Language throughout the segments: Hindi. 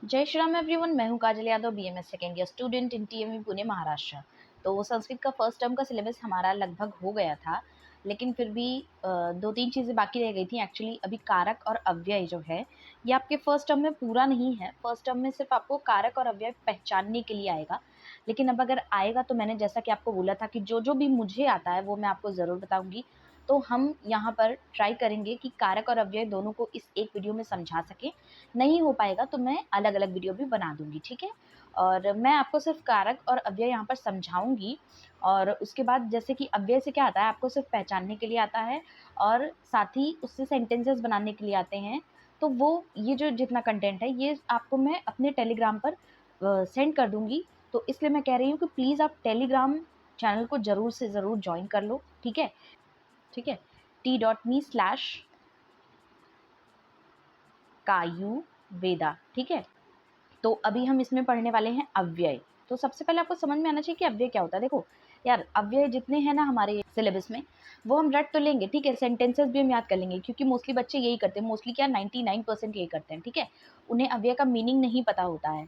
जय श्री राम एवरीवन। मैं हूं Kajal Yadav, BMS second year student in TMV Pune Maharashtra. तो संस्कृत का फर्स्ट टर्म का सिलेबस हमारा लगभग हो गया था, लेकिन फिर भी दो तीन चीज़ें बाकी रह गई थी। एक्चुअली अभी कारक और अव्यय जो है ये आपके फर्स्ट टर्म में पूरा नहीं है। फर्स्ट टर्म में सिर्फ आपको कारक और अव्यय पहचानने के लिए आएगा, लेकिन अब अगर आएगा तो मैंने जैसा कि आपको बोला था कि जो जो भी मुझे आता है वो मैं आपको ज़रूर बताऊँगी। तो हम यहाँ पर ट्राई करेंगे कि कारक और अव्यय दोनों को इस एक वीडियो में समझा सकें। नहीं हो पाएगा तो मैं अलग अलग वीडियो भी बना दूंगी, ठीक है। और मैं आपको सिर्फ कारक और अव्यय यहाँ पर समझाऊंगी, और उसके बाद जैसे कि अव्यय से क्या आता है आपको सिर्फ पहचानने के लिए आता है, और साथ ही उससे सेंटेंसेस बनाने के लिए आते हैं। तो वो ये जो जितना कंटेंट है ये आपको मैं अपने टेलीग्राम पर सेंड कर दूंगी। तो इसलिए मैं कह रही हूँ कि प्लीज़ आप टेलीग्राम चैनल को ज़रूर से ज़रूर ज्वाइन कर लो, ठीक है। ठीक है, t.me/कायुवेदा, ठीक है। तो अभी हम इसमें पढ़ने वाले हैं अव्यय। तो सबसे पहले आपको समझ में आना चाहिए कि अव्यय क्या होता है। देखो यार, अव्यय जितने हैं ना हमारे सिलेबस में वो हम रट तो लेंगे, ठीक है। सेंटेंसेस भी हम याद कर लेंगे, क्योंकि मोस्टली बच्चे यही करते हैं। मोस्टली क्या, 99% यही करते हैं, ठीक है। उन्हें अव्यय का मीनिंग नहीं पता होता है।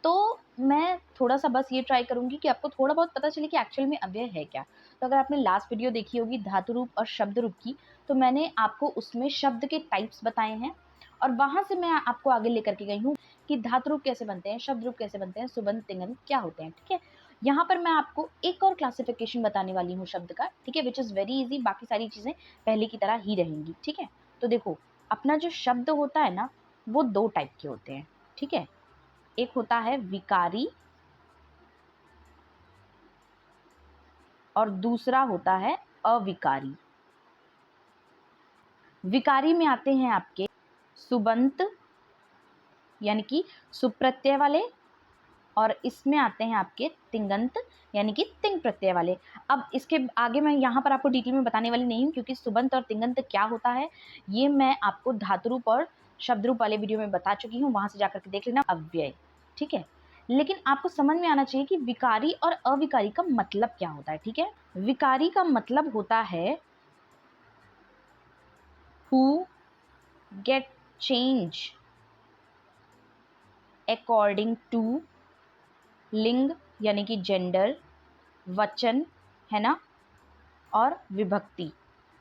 तो मैं थोड़ा-सा बस ये ट्राई करूँगी कि आपको थोड़ा बहुत पता चले कि एक्चुअल में अव्यय है क्या। तो अगर आपने लास्ट वीडियो देखी होगी धातु रूप और शब्द रूप की, तो मैंने आपको उसमें शब्द के टाइप्स बताए हैं, और वहाँ से मैं आपको आगे लेकर के गई हूँ कि धातु रूप कैसे बनते हैं, शब्द रूप कैसे बनते हैं, सुबंत, तिङंत क्या होते हैं, ठीक है। यहाँ पर मैं आपको एक और क्लासिफिकेशन बताने वाली हूँ शब्द का, ठीक है, विच इज़ वेरी ईज़ी। बाकी सारी चीज़ें पहले की तरह ही रहेंगी, ठीक है। तो देखो, अपना जो शब्द होता है ना वो 2 टाइप के होते हैं, ठीक है। एक होता है विकारी और दूसरा होता है अविकारी। विकारी में आते हैं आपके सुबंत यानी कि सुप्रत्यय वाले, और इसमें आते हैं आपके तिङंत यानी कि तिङ प्रत्यय वाले। अब इसके आगे मैं यहाँ पर आपको डिटेल में बताने वाली नहीं हूँ, क्योंकि सुबंत और तिङंत क्या होता है ये मैं आपको धातु रूप और शब्द रूप वाले वीडियो में बता चुकी हूँ, वहाँ से जाकर के देख लेना। अव्यय, ठीक है। लेकिन आपको समझ में आना चाहिए कि विकारी और अविकारी का मतलब क्या होता है, ठीक है। विकारी का मतलब होता है who get change according to लिंग यानी कि जेंडर, वचन, है ना, और विभक्ति।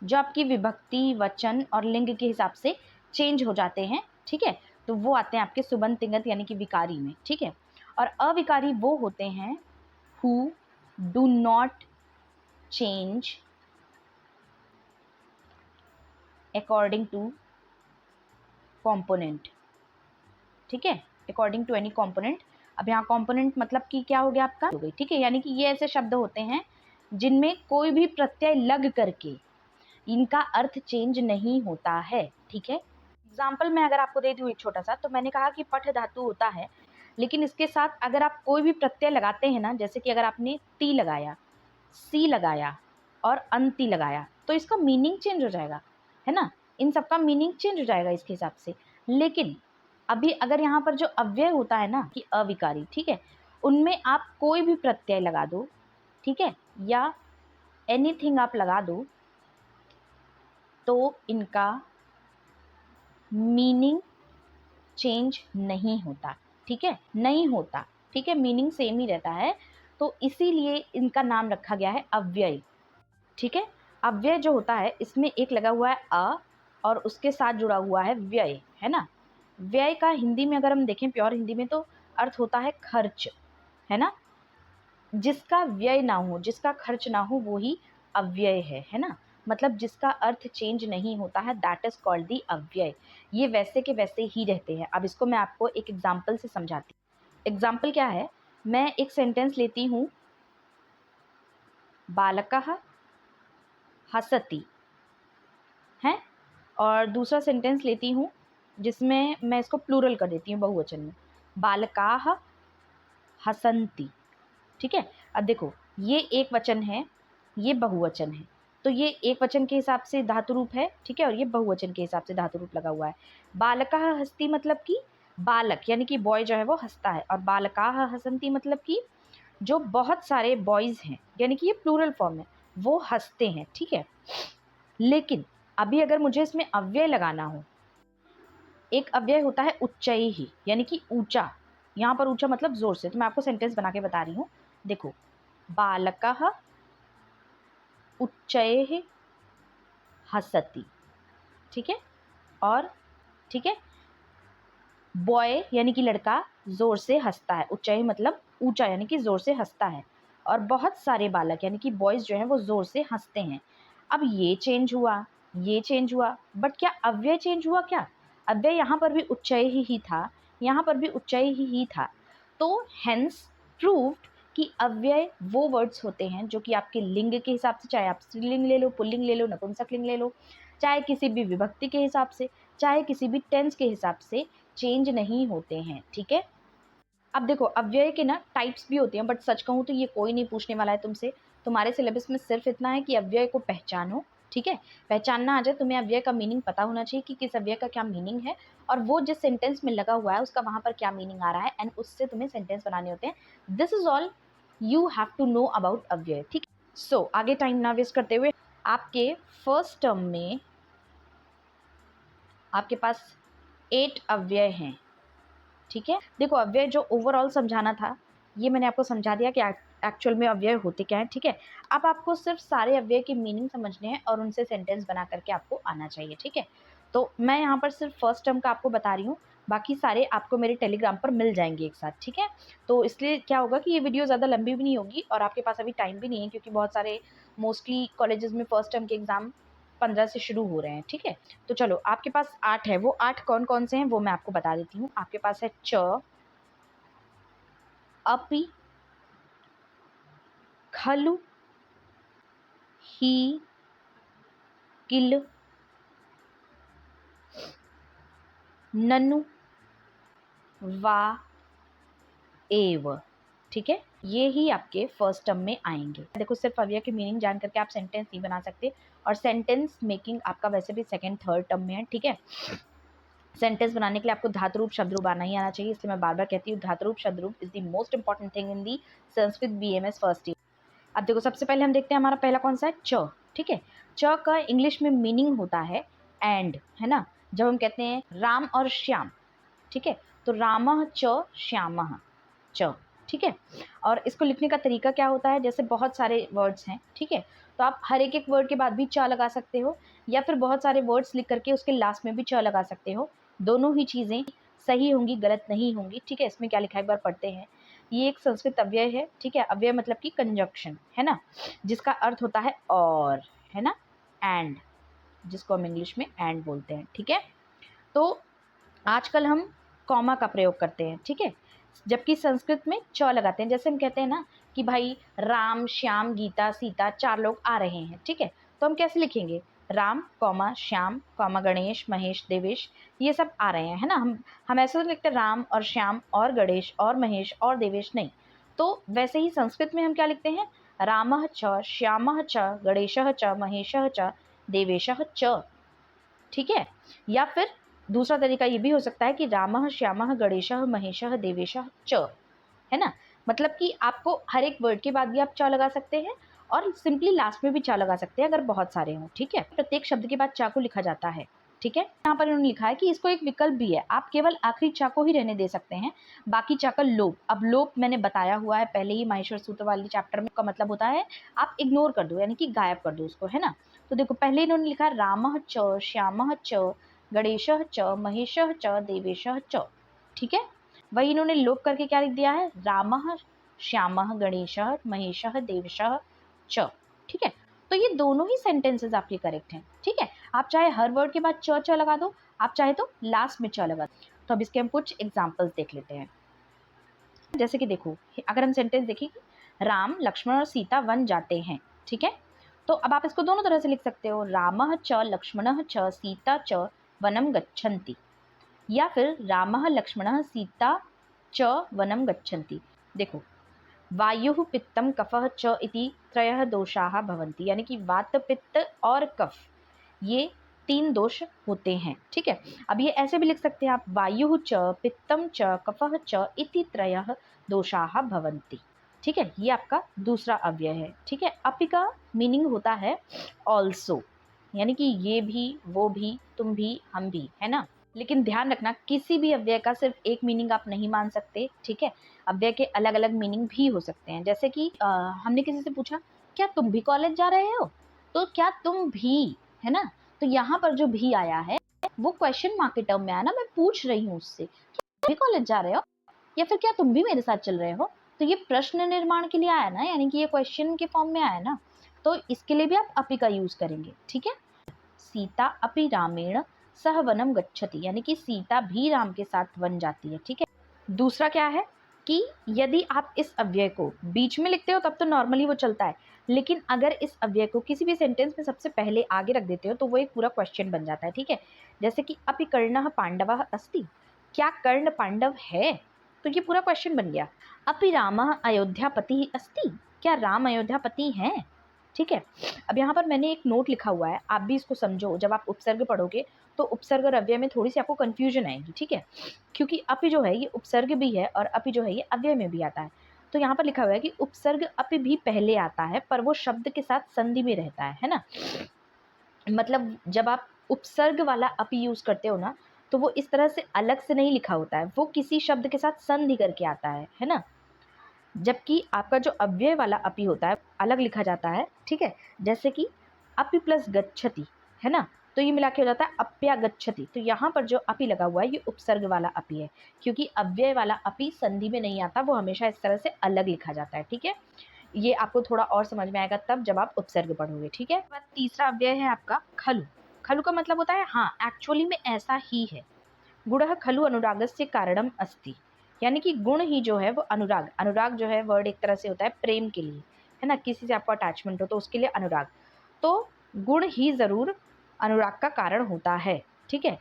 जो आपकी विभक्ति, वचन और लिंग के हिसाब से चेंज हो जाते हैं, ठीक है। तो वो आते हैं आपके सुबंत, तिङंत यानी कि विकारी में, ठीक है। और अविकारी वो होते हैं who do not change according to component, ठीक है, अकॉर्डिंग टू एनी कॉम्पोनेंट। अब यहाँ कॉम्पोनेंट मतलब कि क्या हो गया आपका, हो गई, ठीक है। यानी कि ये ऐसे शब्द होते हैं जिनमें कोई भी प्रत्यय लग करके इनका अर्थ चेंज नहीं होता है, ठीक है। एग्जाम्पल मैं अगर आपको दे दूँ एक छोटा सा, तो मैंने कहा कि पठ धातु होता है, लेकिन इसके साथ अगर आप कोई भी प्रत्यय लगाते हैं ना, जैसे कि अगर आपने ती लगाया, सी लगाया और अंति लगाया, तो इसका मीनिंग चेंज हो जाएगा, है ना। इन सबका मीनिंग चेंज हो जाएगा इसके हिसाब से। लेकिन अभी अगर यहाँ पर जो अव्यय होता है ना कि अविकारी, ठीक है, उनमें आप कोई भी प्रत्यय लगा दो, ठीक है, या एनीथिंग आप लगा दो, तो इनका मीनिंग चेंज नहीं होता, ठीक है, नहीं होता, ठीक है, मीनिंग सेम ही रहता है। तो इसीलिए इनका नाम रखा गया है अव्यय, ठीक है। अव्यय जो होता है इसमें एक लगा हुआ है अ, और उसके साथ जुड़ा हुआ है व्यय, है ना। व्यय का हिंदी में अगर हम देखें, प्योर हिंदी में, तो अर्थ होता है खर्च, है ना। जिसका व्यय ना हो, जिसका खर्च ना हो, वो ही अव्यय है ना। मतलब जिसका अर्थ चेंज नहीं होता है, दैट इज कॉल्ड दी अव्यय। ये वैसे के वैसे ही रहते हैं। अब इसको मैं आपको एक एग्जाम्पल से समझाती हूँ। एग्जाम्पल क्या है, मैं एक सेंटेंस लेती हूँ, बालकः हसति, है, और दूसरा सेंटेंस लेती हूँ जिसमें मैं इसको प्लूरल कर देती हूँ, बहुवचन में, बालकाः हसन्ति, ठीक है। अब देखो, ये एक वचन है, ये बहुवचन है, तो ये एक वचन के हिसाब से धातु रूप है, ठीक है, और ये बहुवचन के हिसाब से धातु रूप लगा हुआ है। बालकः हस्ति मतलब कि बालक यानी कि बॉय जो है वो हंसता है, और बालकाः हसन्ति मतलब कि जो बहुत सारे बॉयज़ हैं, यानी कि ये प्लूरल फॉर्म है, वो हंसते हैं, ठीक है। लेकिन अभी अगर मुझे इसमें अव्यय लगाना हो, एक अव्यय होता है उच्चैः ही, यानी कि ऊंचा। यहाँ पर ऊंचा मतलब जोर से। तो मैं आपको सेंटेंस बना के बता रही हूँ। देखो, बालकः उच्चैः हसति, ठीक है। और ठीक है, बॉय यानी कि लड़का जोर से हंसता है। उच्चैः मतलब ऊंचा, यानी कि जोर से हंसता है। और बहुत सारे बालक यानी कि बॉयज जो हैं वो जोर से हंसते हैं। अब ये चेंज हुआ, ये चेंज हुआ, बट क्या अव्यय चेंज हुआ? क्या अव्यय यहाँ पर भी उच्चैः ही था, यहाँ पर भी उच्चैः ही था। तो हेंस प्रूव्ड कि अव्यय वो वर्ड्स होते हैं जो कि आपके लिंग के हिसाब से, चाहे आप स्त्रीलिंग ले लो, पुल्लिंग ले लो, नपुंसकलिंग ले लो, चाहे किसी भी विभक्ति के हिसाब से, चाहे किसी भी टेंस के हिसाब से, चेंज नहीं होते हैं, ठीक है। अब देखो, अव्यय के ना टाइप्स भी होते हैं, बट सच कहूँ तो ये कोई नहीं पूछने वाला है तुमसे। तुम्हारे सिलेबस में सिर्फ इतना है कि अव्यय को पहचानो, ठीक है। पहचानना आ जाए, तुम्हें अव्यय का मीनिंग पता होना चाहिए कि किस अव्यय का क्या मीनिंग है, और वो जिस सेंटेंस में लगा हुआ है उसका वहां पर क्या मीनिंग आ रहा है, एंड उससे तुम्हें सेंटेंस बनाने होते हैं। This is all you have to know about अव्यय, ठीक है। सो आगे टाइम ना वेस्ट करते हुए, आपके फर्स्ट टर्म में आपके पास 8 अव्यय हैं, ठीक है। देखो, अव्यय जो ओवरऑल समझाना था ये मैंने आपको समझा दिया कि एक्चुअल में अव्यय होते क्या है, ठीक है। अब आपको सिर्फ सारे अव्यय की मीनिंग समझने हैं और उनसे सेंटेंस बना करके आपको आना चाहिए, ठीक है। तो मैं यहाँ पर सिर्फ फर्स्ट टर्म का आपको बता रही हूँ, बाकी सारे आपको मेरे टेलीग्राम पर मिल जाएंगे एक साथ, ठीक है। तो इसलिए क्या होगा कि ये वीडियो ज़्यादा लंबी भी नहीं होगी और आपके पास अभी टाइम भी नहीं है, क्योंकि बहुत सारे मोस्टली कॉलेजेस में फर्स्ट टर्म के एग्ज़ाम 15 से शुरू हो रहे हैं, ठीक है। तो चलो, आपके पास 8 है, वो 8 कौन कौन से हैं वो मैं आपको बता देती हूँ। आपके पास है च, अपि, खलु, ही, किल, ननु, वा, एव, ठीक है। ये ही आपके फर्स्ट टर्म में आएंगे। देखो, सिर्फ अव्यय की मीनिंग जान करके आप सेंटेंस नहीं बना सकते, और सेंटेंस मेकिंग आपका वैसे भी सेकंड थर्ड टर्म में है, ठीक है। सेंटेंस बनाने के लिए आपको धातु रूप शब्द रूप आना ही आना चाहिए, इसलिए मैं बार बार कहती हूँ धातु रूप शब्द रूप is the most important thing in the Sanskrit BMS first year. अब देखो, सबसे पहले हम देखते हैं हमारा पहला कौन सा है, च, ठीक है। च का इंग्लिश में मीनिंग होता है एंड, है ना। जब हम कहते हैं राम और श्याम, ठीक है, तो रामः च श्यामः च, ठीक है। और इसको लिखने का तरीका क्या होता है, जैसे बहुत सारे वर्ड्स हैं, ठीक है, तो आप हर एक एक वर्ड के बाद भी च लगा सकते हो, या फिर बहुत सारे वर्ड्स लिख करके उसके लास्ट में भी च लगा सकते हो। दोनों ही चीज़ें सही होंगी, गलत नहीं होंगी, ठीक है। इसमें क्या लिखा है एक बार पढ़ते हैं। ये एक संस्कृत अव्यय है, ठीक है। अव्यय मतलब कि कंजक्शन, है ना, जिसका अर्थ होता है और, है ना, एंड, जिसको हम इंग्लिश में एंड बोलते हैं, ठीक है। तो आजकल हम कॉमा का प्रयोग करते हैं, ठीक है, जबकि संस्कृत में च लगाते हैं। जैसे हम कहते हैं ना कि भाई राम, श्याम, गीता, सीता 4 लोग आ रहे हैं, ठीक है, तो हम कैसे लिखेंगे, राम कॉमा श्याम कॉमा गणेश, महेश, देवेश, ये सब आ रहे हैं, है ना। हम ऐसे तो लिखते हैं राम और श्याम और गणेश और महेश और देवेश, नहीं। तो वैसे ही संस्कृत में हम क्या लिखते हैं, रामः च, श्यामः च, गणेशः च, महेशः च, देवेशः च, ठीक है। या फिर दूसरा तरीका ये भी हो सकता है कि रामः, श्यामः, गणेशः, महेशः, देवेशः च, है ना। मतलब कि आपको हर एक वर्ड के बाद भी आप च लगा सकते हैं, और सिंपली लास्ट में भी च लगा सकते हैं अगर बहुत सारे हों, ठीक है। प्रत्येक शब्द के बाद च को लिखा जाता है, ठीक है। यहाँ पर उन्होंने लिखा है कि इसको एक विकल्प भी है, आप केवल आखिरी च को ही रहने दे सकते हैं, बाकी च का लोप। अब लोप मैंने बताया हुआ है पहले ही माहेश्वर सूत्र वाले चैप्टर में, का मतलब होता है आप इग्नोर कर दो, यानी कि गायब कर दो उसको, है ना। तो देखो, पहले इन्होंने लिखा रामः च, श्यामः च, गणेशः च, महेशः च, देवेशः च, ठीक है। वही इन्होंने लोप करके क्या लिख दिया है, रामः, श्यामः, गणेशः, महेशः, देवेशः च, ठीक है। तो ये दोनों ही सेंटेंसेस आपके करेक्ट हैं, ठीक है। आप चाहे हर वर्ड के बाद च लगा दो, आप चाहे तो लास्ट में च लगा दो। तो अब इसके हम कुछ एग्जाम्पल्स देख लेते हैं। जैसे कि देखो, अगर हम सेंटेंस देखें, राम, लक्ष्मण और सीता वन जाते हैं, ठीक है। तो अब आप इसको दोनों तरह से लिख सकते हो, रामः च, लक्ष्मणः च, सीता च, वनम गच्छन्ति, या फिर रामः, लक्ष्मणः, सीता च, वनम गच्छन्ति। देखो, वायुः, पित्तम, कफः च इति त्रयः दोषाः भवन्ति, यानी कि वात, पित्त और कफ, ये 3 दोष होते हैं, ठीक है। अब ये ऐसे भी लिख सकते हैं आप, वायुः च, पित्तम च, कफः च इति त्रयः दोषाः भवन्ति, ठीक है। ये आपका दूसरा अव्यय है, ठीक है। अपि का मीनिंग होता है ऑल्सो, यानी कि ये भी, वो भी, तुम भी, हम भी, है ना। लेकिन ध्यान रखना किसी भी अव्यय का सिर्फ एक मीनिंग आप नहीं मान सकते, ठीक है। अव्यय के अलग अलग मीनिंग भी हो सकते हैं। जैसे कि हमने किसी से पूछा क्या तुम भी कॉलेज जा रहे हो, तो क्या तुम भी, है ना, तो यहाँ पर जो भी आया है वो क्वेश्चन मार्क के टर्म में आया ना, मैं पूछ रही हूँ उससे क्या तुम भी कॉलेज जा रहे हो या फिर क्या तुम भी मेरे साथ चल रहे हो, तो ये प्रश्न निर्माण के लिए आया ना, यानी कि ये क्वेश्चन के फॉर्म में आया ना, तो इसके लिए भी आप अपि का यूज करेंगे, ठीक है। सीता अपि रामेण सह वनम गच्छति, यानी कि सीता भी राम के साथ वन जाती है, ठीक है। दूसरा क्या है कि यदि आप इस अव्यय को बीच में लिखते हो तब तो नॉर्मली वो चलता है, लेकिन अगर इस अव्यय को किसी भी सेंटेंस में सबसे पहले आगे रख देते हो तो वो एक पूरा क्वेश्चन बन जाता है, ठीक है। जैसे कि अपि कर्णः पांडवः अस्ति, क्या कर्ण पांडव है, तो ये पूरा क्वेश्चन बन गया। अपि रामः अयोध्यापति अस्ति, क्या राम अयोध्यापति हैं, ठीक है। अब यहाँ पर मैंने एक नोट लिखा हुआ है, आप भी इसको समझो। जब आप उपसर्ग पढ़ोगे तो उपसर्ग और अव्यय में थोड़ी सी आपको कंफ्यूजन आएगी, ठीक है, क्योंकि अपि जो है ये उपसर्ग भी है और अपि जो है ये अव्यय में भी आता है। तो यहाँ पर लिखा हुआ है कि उपसर्ग अपि भी पहले आता है पर वो शब्द के साथ संधि में रहता है ना। मतलब जब आप उपसर्ग वाला अपि यूज करते हो ना, तो वो इस तरह से अलग से नहीं लिखा होता है, वो किसी शब्द के साथ संधि करके आता है ना। जबकि आपका जो अव्यय वाला अपि होता है अलग लिखा जाता है, ठीक है। जैसे कि अपि प्लस गच्छति, है ना, तो ये मिला के हो जाता है अप्यागच्छति। तो यहाँ पर जो अपि लगा हुआ है ये उपसर्ग वाला अपि है, क्योंकि अव्यय वाला अपि संधि में नहीं आता, वो हमेशा इस तरह से अलग लिखा जाता है, ठीक है। ये आपको थोड़ा और समझ में आएगा तब जब आप उपसर्ग पढ़ोगे, ठीक है। तीसरा अव्यय है आपका खलु। खलु का मतलब होता है हाँ, एक्चुअली में ऐसा ही है। गुणः खलु अनुरागस्य कारणम अस्ति, यानी कि गुण ही जो है वो अनुराग, अनुराग जो है वर्ड एक तरह से होता है प्रेम के लिए, है ना, किसी से आपको अटैचमेंट हो तो उसके लिए अनुराग, तो गुण ही जरूर अनुराग का कारण होता है, ठीक है,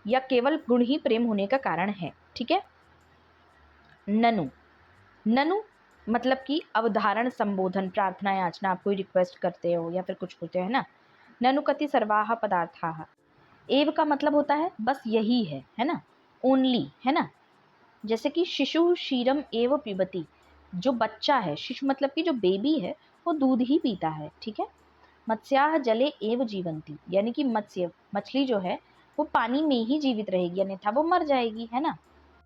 या केवल गुण ही प्रेम होने का कारण है, ठीक है। ननु, ननु मतलब कि अवधारण, संबोधन, प्रार्थना, याचना, आप कोई रिक्वेस्ट करते हो या फिर कुछ होते हैं ना। ननु कति सर्वाः पदार्थाः, एव का मतलब होता है बस यही है ना, ओनली, है ना। जैसे कि शिशु क्षीरम एव पिबती, जो बच्चा है, शिशु मतलब कि जो बेबी है वो दूध ही पीता है, ठीक है। मत्स्याः जले एव जीवंती, यानी कि मत्स्य, मछली जो है वो पानी में ही जीवित रहेगी, अन्यथा वो मर जाएगी, है ना।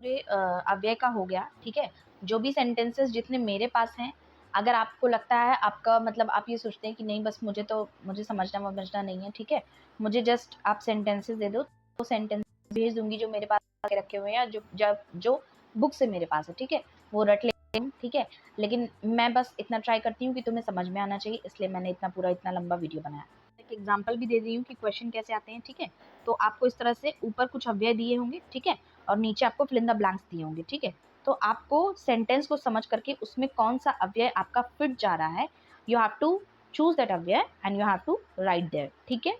ये अव्यय का हो गया, ठीक है। जो भी सेंटेंसेस जितने मेरे पास हैं, अगर आपको लगता है आपका मतलब आप ये सोचते हैं कि नहीं बस मुझे समझना नहीं है, ठीक है, मुझे जस्ट आप सेंटेंसेस दे दो, तो सेंटेंस भेज दूंगी जो मेरे पास आके रखे हुए हैं, जो बुक से मेरे पास है, ठीक है, वो रट लें, ठीक है। लेकिन मैं बस इतना ट्राई करती हूँ कि तुम्हें समझ में आना चाहिए, इसलिए मैंने इतना लंबा वीडियो बनाया। एक एग्जाम्पल भी दे रही हूँ कि क्वेश्चन कैसे आते हैं, ठीक है। तो आपको इस तरह से ऊपर कुछ अव्यय दिए होंगे, ठीक है, और नीचे आपको फिल इन द ब्लैंक्स दिए होंगे, ठीक है। तो आपको सेंटेंस को समझ करके उसमें कौन सा अव्यय आपका फिट जा रहा है, you have to choose that अव्यय and you have to write there, ठीक है।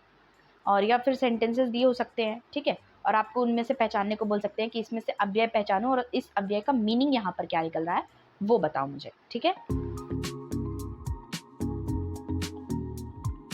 और या फिर सेंटेंसेस दिए हो सकते हैं, ठीक है, और आपको उनमें से पहचानने को बोल सकते हैं कि इसमें से अव्यय पहचानो और इस अव्यय का मीनिंग यहाँ पर क्या निकल रहा है वो बताओ मुझे, ठीक है।